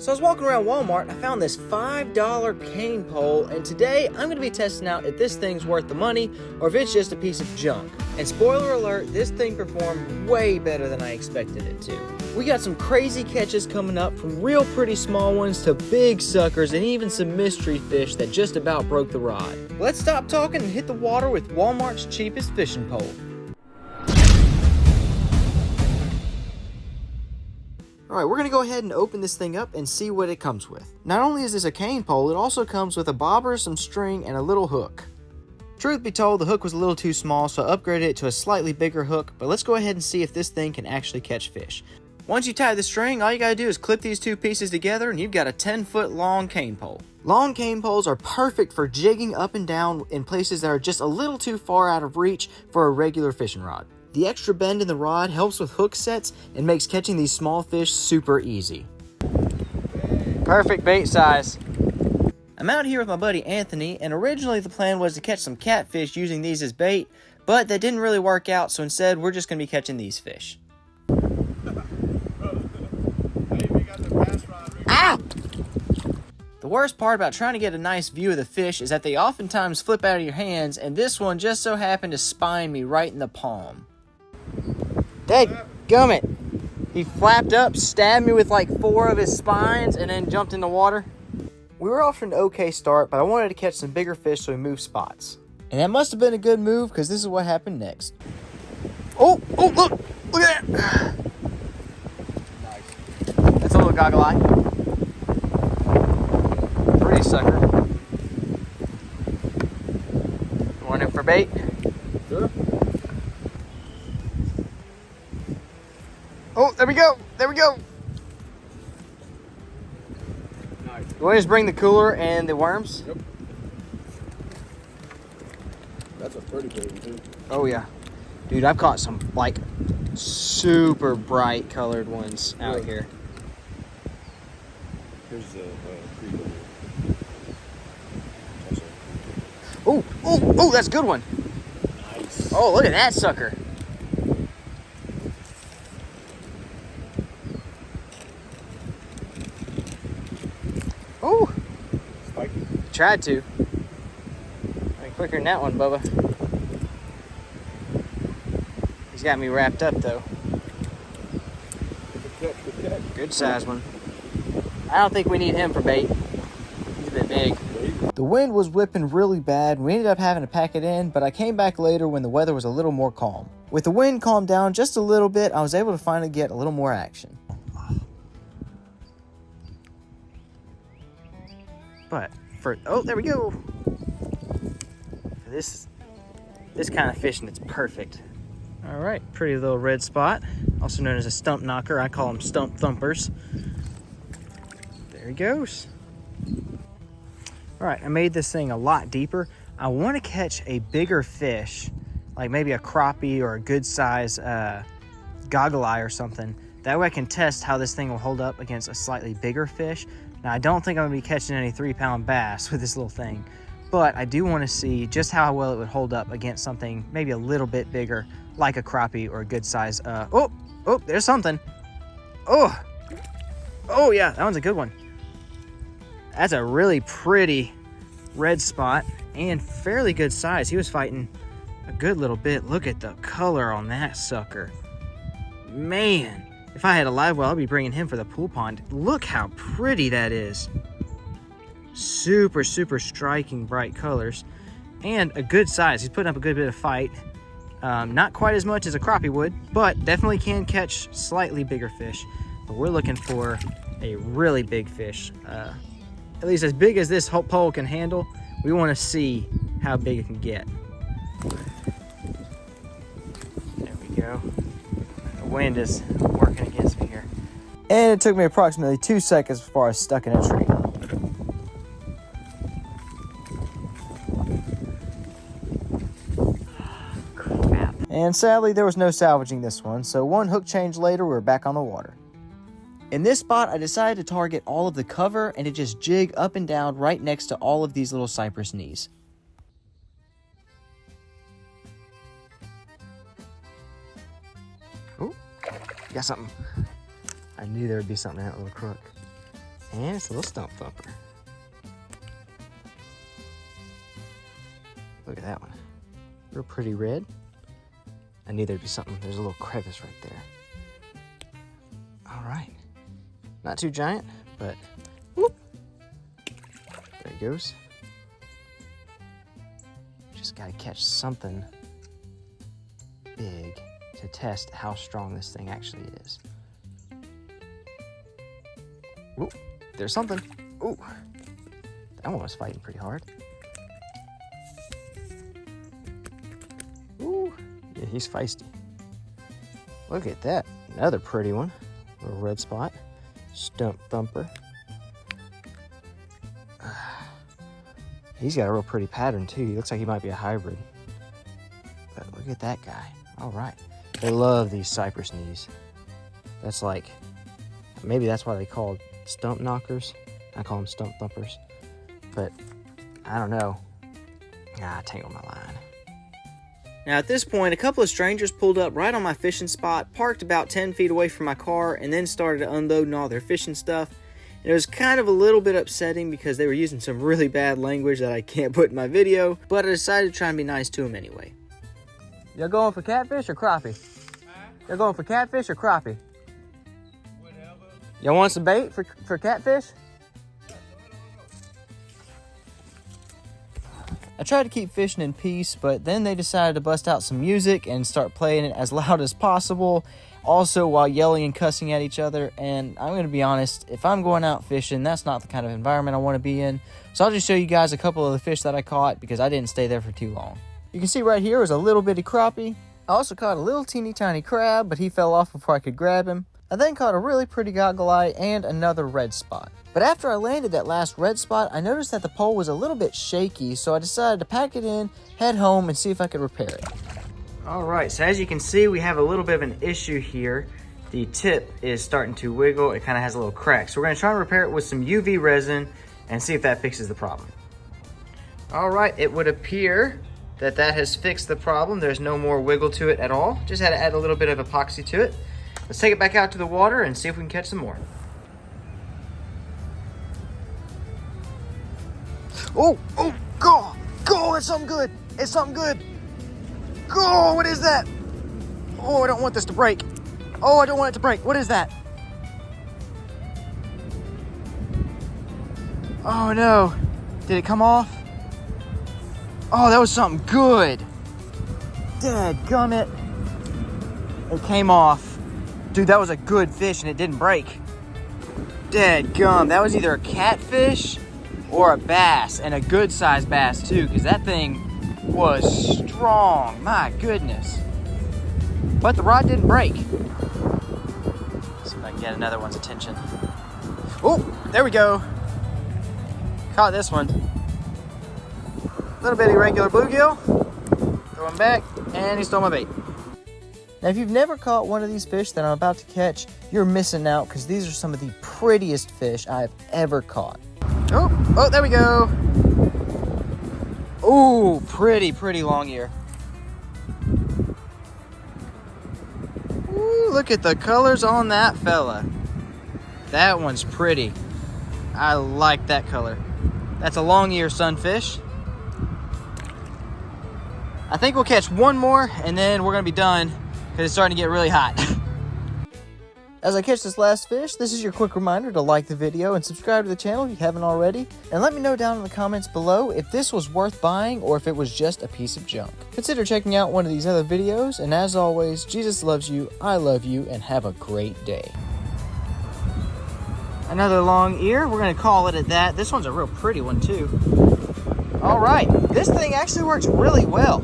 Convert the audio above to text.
So I was walking around Walmart and I found this $5 cane pole, and today I'm going to be testing out if this thing's worth the money or if it's just a piece of junk. And spoiler alert, this thing performed way better than I expected it to. We got some crazy catches coming up, from real pretty small ones to big suckers and even some mystery fish that just about broke the rod. Let's stop talking and hit the water with Walmart's cheapest fishing pole. Alright, we're going to go ahead and open this thing up and see what it comes with. Not only is this a cane pole, it also comes with a bobber, some string, and a little hook. Truth be told, the hook was a little too small, so I upgraded it to a slightly bigger hook, but let's go ahead and see if this thing can actually catch fish. Once you tie the string, all you gotta do is clip these two pieces together and you've got a 10-foot long cane pole. Long cane poles are perfect for jigging up and down in places that are just a little too far out of reach for a regular fishing rod. The extra bend in the rod helps with hook sets and makes catching these small fish super easy. Perfect bait size. I'm out here with my buddy Anthony, and originally the plan was to catch some catfish using these as bait, but that didn't really work out, so instead we're just going to be catching these fish. Ah! The worst part about trying to get a nice view of the fish is that they oftentimes flip out of your hands, and this one just so happened to spine me right in the palm. Dadgummit! He flapped up, stabbed me with like 4 of his spines, and then jumped in the water. We were off to an okay start, but I wanted to catch some bigger fish, so we moved spots. And that must have been a good move, because this is what happened next. Oh, look at that! Nice. That's a little goggle eye. Pretty sucker. You want it for bait? Sure. Oh, there we go. Nice. You want to just bring the cooler and the worms? Yep. That's a pretty big one, too. Oh, yeah. Dude, I've caught some, like, super bright colored ones out here. Here's the creek over here. Oh, that's a good one. Nice. Oh, look at that sucker. Oh. Spiky. Tried to. Quicker than that one, Bubba. He's got me wrapped up, though. Good catch. Good size one. I don't think we need him for bait. He's a bit big. The wind was whipping really bad, and we ended up having to pack it in, but I came back later when the weather was a little more calm. With the wind calmed down just a little bit, I was able to finally get a little more action. But there we go. This kind of fishing, it's perfect. All right, pretty little red spot, also known as a stump knocker. I call them stump thumpers. There he goes. All right, I made this thing a lot deeper. I want to catch a bigger fish, like maybe a crappie or a good size goggle eye or something. That way I can test how this thing will hold up against a slightly bigger fish. Now, I don't think I'm gonna be catching any 3-pound bass with this little thing, but I do want to see just how well it would hold up against something maybe a little bit bigger, like a crappie or a good size. Oh, there's something. Oh yeah, that one's a good one. That's a really pretty red spot and fairly good size. He was fighting a good little bit. Look at the color on that sucker. Man, if I had a live well, I'd be bringing him for the pool pond. Look how pretty that is. Super striking bright colors and a good size. He's putting up a good bit of fight. Not quite as much as a crappie would, but definitely can catch slightly bigger fish. But we're looking for a really big fish. At least as big as this pole can handle. We want to see how big it can get. There we go. The wind is working against me here. And it took me approximately 2 seconds before I was stuck in a tree. Crap. And sadly, there was no salvaging this one, so one hook change later, we're back on the water. In this spot, I decided to target all of the cover and to just jig up and down right next to all of these little cypress knees. Oh, got something. I knew there would be something in that little crook. And it's a little stump thumper. Look at that one. Real pretty red. I knew there'd be something. There's a little crevice right there. All right. Not too giant, but whoop. There he goes. Just gotta catch something big to test how strong this thing actually is. Ooh, there's something. Ooh, that one was fighting pretty hard. Ooh, yeah, he's feisty. Look at that, another pretty one. Little red spot, stump thumper. He's got a real pretty pattern too. He looks like he might be a hybrid. But look at that guy. All right. They love these cypress knees. That's like, maybe that's why they call stump knockers. I call them stump thumpers. But I don't know. I tangled my line. Now at this point, a couple of strangers pulled up right on my fishing spot, parked about 10 feet away from my car, and then started unloading all their fishing stuff. And it was kind of a little bit upsetting because they were using some really bad language that I can't put in my video, but I decided to try and be nice to them anyway. Y'all going for catfish or crappie? Y'all going for catfish or crappie? Whatever. Y'all want some bait for catfish? I tried to keep fishing in peace, but then they decided to bust out some music and start playing it as loud as possible, also while yelling and cussing at each other. And I'm going to be honest, if I'm going out fishing, that's not the kind of environment I want to be in. So I'll just show you guys a couple of the fish that I caught because I didn't stay there for too long. You can see right here was a little bitty crappie. I also caught a little teeny tiny crab, but he fell off before I could grab him. I then caught a really pretty goggle eye and another red spot. But after I landed that last red spot, I noticed that the pole was a little bit shaky, so I decided to pack it in, head home, and see if I could repair it. All right, so as you can see, we have a little bit of an issue here. The tip is starting to wiggle. It kind of has a little crack. So we're gonna try and repair it with some UV resin and see if that fixes the problem. All right, it would appear that has fixed the problem. There's no more wiggle to it at all. Just had to add a little bit of epoxy to it. Let's take it back out to the water and see if we can catch some more. Oh, go, it's something good. It's something good. Go, what is that? Oh, I don't want this to break. Oh, I don't want it to break. What is that? Oh no, did it come off? Oh, that was something good. Dadgummit. It came off. Dude, that was a good fish and it didn't break. Dadgum, that was either a catfish or a bass, and a good sized bass too, because that thing was strong. My goodness. But the rod didn't break. Let's see if I can get another one's attention. Oh, there we go. Caught this one. Little bitty regular bluegill. Throw him back, and he stole my bait. Now, if you've never caught one of these fish that I'm about to catch, you're missing out because these are some of the prettiest fish I've ever caught. Oh, there we go. Ooh, pretty long ear. Ooh, look at the colors on that fella. That one's pretty. I like that color. That's a long ear sunfish. I think we'll catch one more and then we're gonna be done because it's starting to get really hot. As I catch this last fish, this is your quick reminder to like the video and subscribe to the channel if you haven't already. And let me know down in the comments below if this was worth buying or if it was just a piece of junk. Consider checking out one of these other videos, and as always, Jesus loves you, I love you, and have a great day. Another long ear, we're gonna call it at that. This one's a real pretty one too. All right, this thing actually works really well.